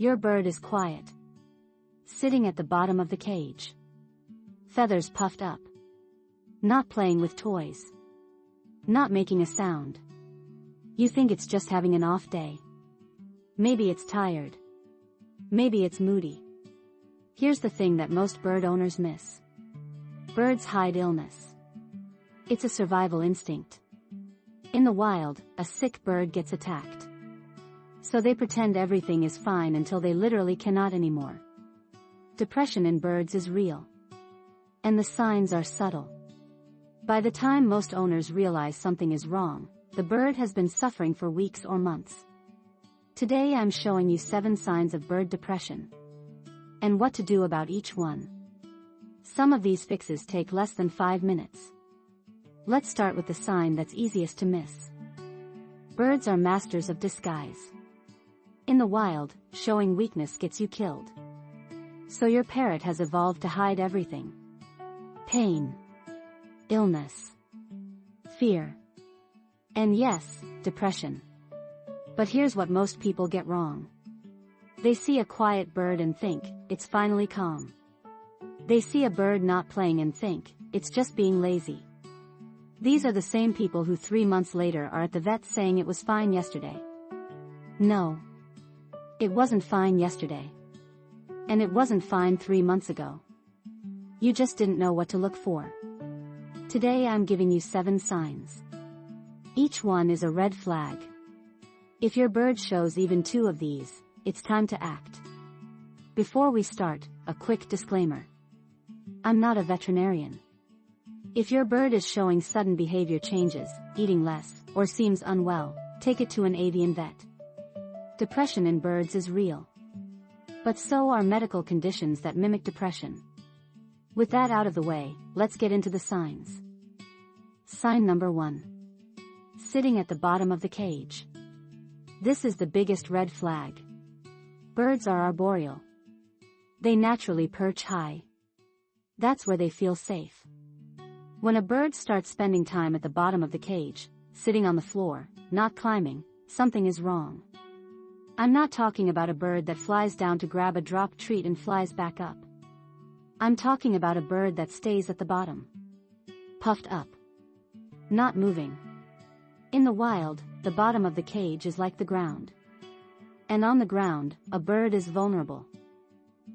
Your bird is quiet. Sitting at the bottom of the cage. Feathers puffed up. Not playing with toys. Not making a sound. You think it's just having an off day. Maybe it's tired. Maybe it's moody. Here's the thing that most bird owners miss. Birds hide illness. It's a survival instinct. In the wild, a sick bird gets attacked. So they pretend everything is fine until they literally cannot anymore. Depression in birds is real. And the signs are subtle. By the time most owners realize something is wrong, the bird has been suffering for weeks or months. Today I'm showing you 7 signs of bird depression. And what to do about each one. Some of these fixes take less than 5 minutes. Let's start with the sign that's easiest to miss. Birds are masters of disguise. In the wild, showing weakness gets you killed. So your parrot has evolved to hide everything. Pain. Illness. Fear. And yes, depression. But here's what most people get wrong. They see a quiet bird and think, it's finally calm. They see a bird not playing and think, it's just being lazy. These are the same people who 3 months later are at the vet saying it was fine yesterday. No. It wasn't fine yesterday. And it wasn't fine 3 months ago. You just didn't know what to look for. Today I'm giving you 7 signs. Each one is a red flag. If your bird shows even 2 of these, it's time to act. Before we start, a quick disclaimer. I'm not a veterinarian. If your bird is showing sudden behavior changes, eating less, or seems unwell, take it to an avian vet. Depression in birds is real. But so are medical conditions that mimic depression. With that out of the way, let's get into the signs. Sign number 1. Sitting at the bottom of the cage. This is the biggest red flag. Birds are arboreal. They naturally perch high. That's where they feel safe. When a bird starts spending time at the bottom of the cage, sitting on the floor, not climbing, something is wrong. I'm not talking about a bird that flies down to grab a dropped treat and flies back up. I'm talking about a bird that stays at the bottom. Puffed up. Not moving. In the wild, the bottom of the cage is like the ground. And on the ground, a bird is vulnerable.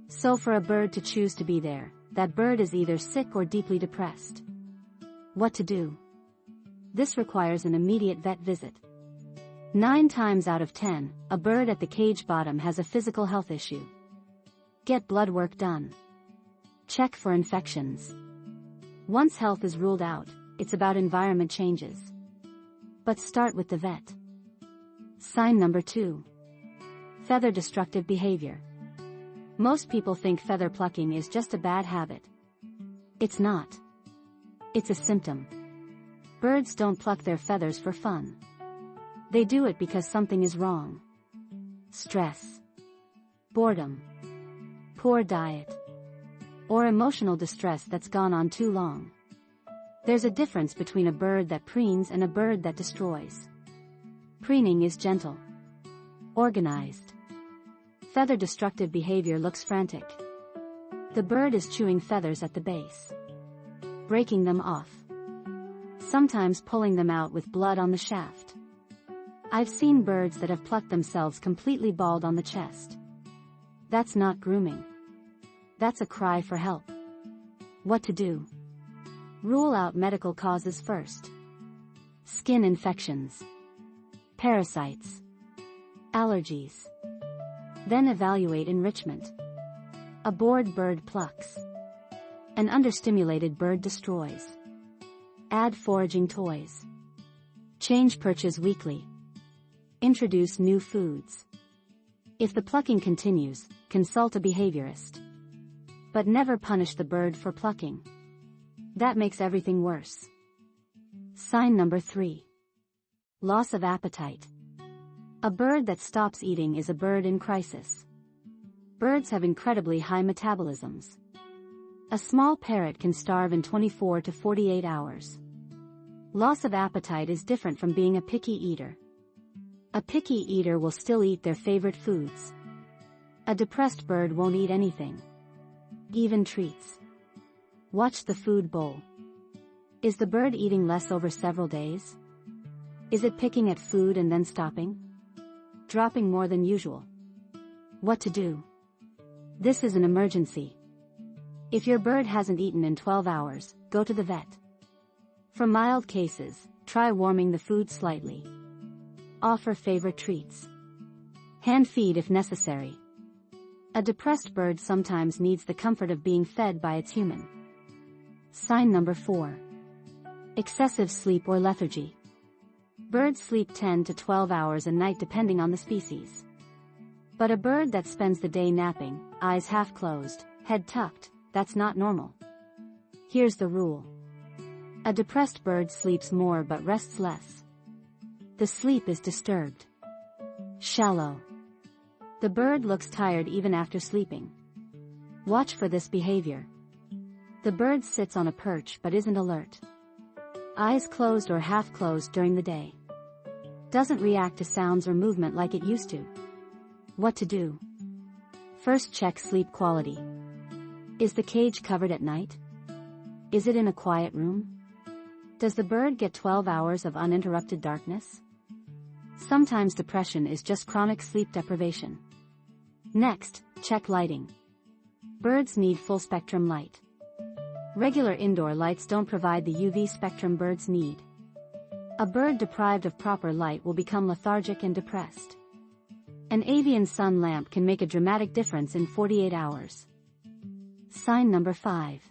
So for a bird to choose to be there, that bird is either sick or deeply depressed. What to do? This requires an immediate vet visit. 9 times out of 10, a bird at the cage bottom has a physical health issue. Get blood work done. Check for infections. Once health is ruled out, it's about environment changes. But start with the vet. Sign number 2. Feather destructive behavior. Most people think feather plucking is just a bad habit. It's not. It's a symptom. Birds don't pluck their feathers for fun. They do it because something is wrong. Stress. Boredom. Poor diet. Or emotional distress that's gone on too long. There's a difference between a bird that preens and a bird that destroys. Preening is gentle. Organized. Feather destructive behavior looks frantic. The bird is chewing feathers at the base. Breaking them off. Sometimes pulling them out with blood on the shaft. I've seen birds that have plucked themselves completely bald on the chest. That's not grooming. That's a cry for help. What to do? Rule out medical causes first. Skin infections. Parasites. Allergies. Then evaluate enrichment. A bored bird plucks. An understimulated bird destroys. Add foraging toys. Change perches weekly. Introduce new foods. If the plucking continues, consult a behaviorist. But never punish the bird for plucking. That makes everything worse. Sign number 3. Loss of appetite. A bird that stops eating is a bird in crisis. Birds have incredibly high metabolisms. A small parrot can starve in 24 to 48 hours. Loss of appetite is different from being a picky eater. A picky eater will still eat their favorite foods. A depressed bird won't eat anything, even treats. Watch the food bowl. Is the bird eating less over several days? Is it picking at food and then stopping? Dropping more than usual? What to do? This is an emergency. If your bird hasn't eaten in 12 hours, go to the vet. For mild cases, try warming the food slightly. Offer favorite treats. Hand feed if necessary. A depressed bird sometimes needs the comfort of being fed by its human. Sign number 4. Excessive sleep or lethargy. Birds sleep 10 to 12 hours a night depending on the species. But a bird that spends the day napping, eyes half closed, head tucked, that's not normal. Here's the rule. A depressed bird sleeps more but rests less. The sleep is disturbed. Shallow. The bird looks tired even after sleeping. Watch for this behavior. The bird sits on a perch but isn't alert. Eyes closed or half closed during the day. Doesn't react to sounds or movement like it used to. What to do? First, check sleep quality. Is the cage covered at night? Is it in a quiet room? Does the bird get 12 hours of uninterrupted darkness? Sometimes depression is just chronic sleep deprivation. Next, check lighting. Birds need full spectrum light. Regular indoor lights don't provide the UV spectrum birds need. A bird deprived of proper light will become lethargic and depressed. An avian sun lamp can make a dramatic difference in 48 hours. Sign number 5.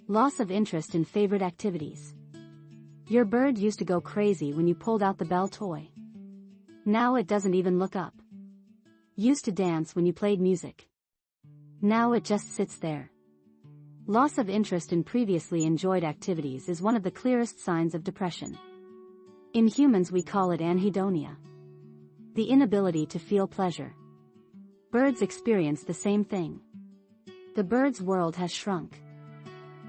Loss of interest in favorite activities. Your bird used to go crazy when you pulled out the bell toy. Now it doesn't even look up. Used to dance when you played music. Now it just sits there. Loss of interest in previously enjoyed activities is one of the clearest signs of depression. In humans we call it anhedonia. The inability to feel pleasure. Birds experience the same thing. The bird's world has shrunk.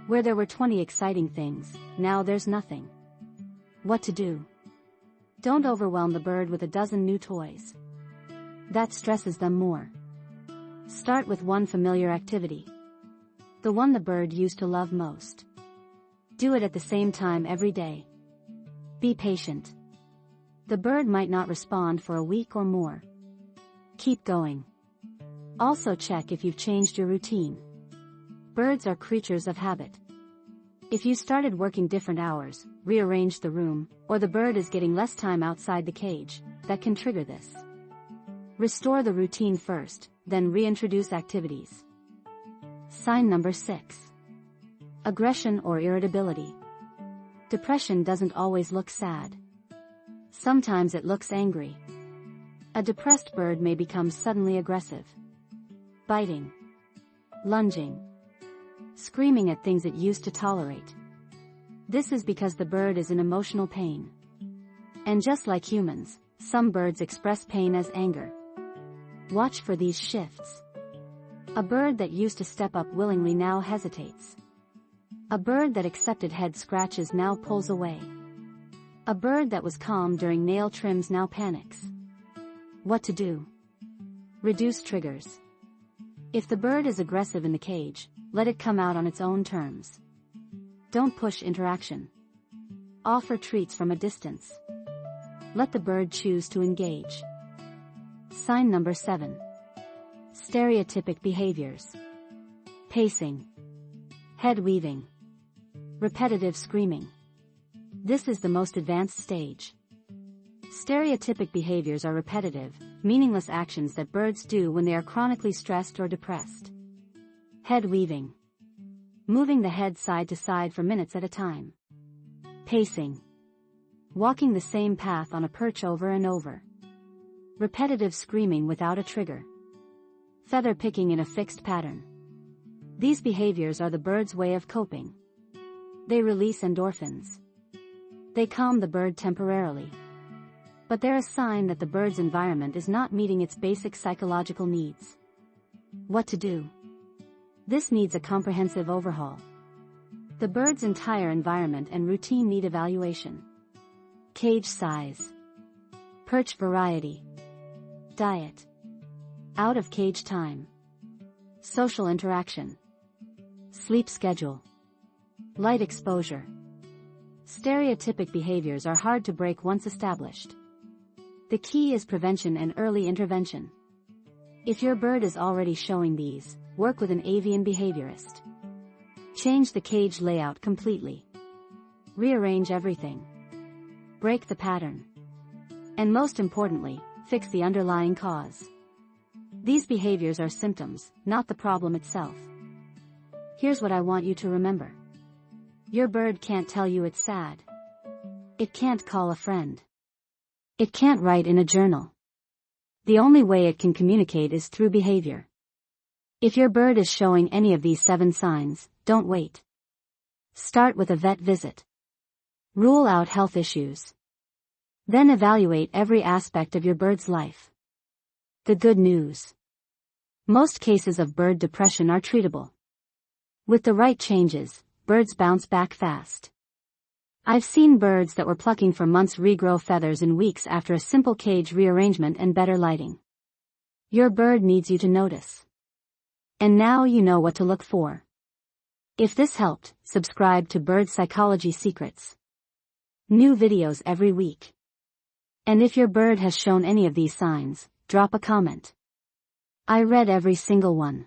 Where there were 20 exciting things, now there's nothing. What to do? Don't overwhelm the bird with a dozen new toys. That stresses them more. Start with one familiar activity. The one the bird used to love most. Do it at the same time every day. Be patient. The bird might not respond for a week or more. Keep going. Also check if you've changed your routine. Birds are creatures of habit. If you started working different hours, rearranged the room, or the bird is getting less time outside the cage, that can trigger this. Restore the routine first, then reintroduce activities. Sign number 6. Aggression or irritability. Depression doesn't always look sad. Sometimes it looks angry. A depressed bird may become suddenly aggressive. Biting. Lunging. Screaming at things it used to tolerate. This is because the bird is in emotional pain. And just like humans, some birds express pain as anger. Watch for these shifts. A bird that used to step up willingly now hesitates. A bird that accepted head scratches now pulls away. A bird that was calm during nail trims now panics. What to do? Reduce triggers. If the bird is aggressive in the cage, let it come out on its own terms. Don't push interaction. Offer treats from a distance. Let the bird choose to engage. Sign number 7. Stereotypic behaviors. Pacing. Head weaving. Repetitive screaming. This is the most advanced stage. Stereotypic behaviors are repetitive, meaningless actions that birds do when they are chronically stressed or depressed. Head weaving. Moving the head side to side for minutes at a time. Pacing. Walking the same path on a perch over and over. Repetitive screaming without a trigger. Feather picking in a fixed pattern. These behaviors are the bird's way of coping. They release endorphins. They calm the bird temporarily. But they're a sign that the bird's environment is not meeting its basic psychological needs. What to do? This needs a comprehensive overhaul. The bird's entire environment and routine need evaluation. Cage size. Perch variety. Diet. Out of cage time. Social interaction. Sleep schedule. Light exposure. Stereotypic behaviors are hard to break once established. The key is prevention and early intervention. If your bird is already showing these, work with an avian behaviorist. Change the cage layout completely. Rearrange everything. Break the pattern. And most importantly, fix the underlying cause. These behaviors are symptoms, not the problem itself. Here's what I want you to remember. Your bird can't tell you it's sad. It can't call a friend. It can't write in a journal. The only way it can communicate is through behavior. If your bird is showing any of these 7 signs, don't wait. Start with a vet visit. Rule out health issues. Then evaluate every aspect of your bird's life. The good news. Most cases of bird depression are treatable. With the right changes, birds bounce back fast. I've seen birds that were plucking for months regrow feathers in weeks after a simple cage rearrangement and better lighting. Your bird needs you to notice. And now you know what to look for. If this helped, subscribe to Bird Psychology Secrets. New videos every week. And if your bird has shown any of these signs, drop a comment. I read every single one.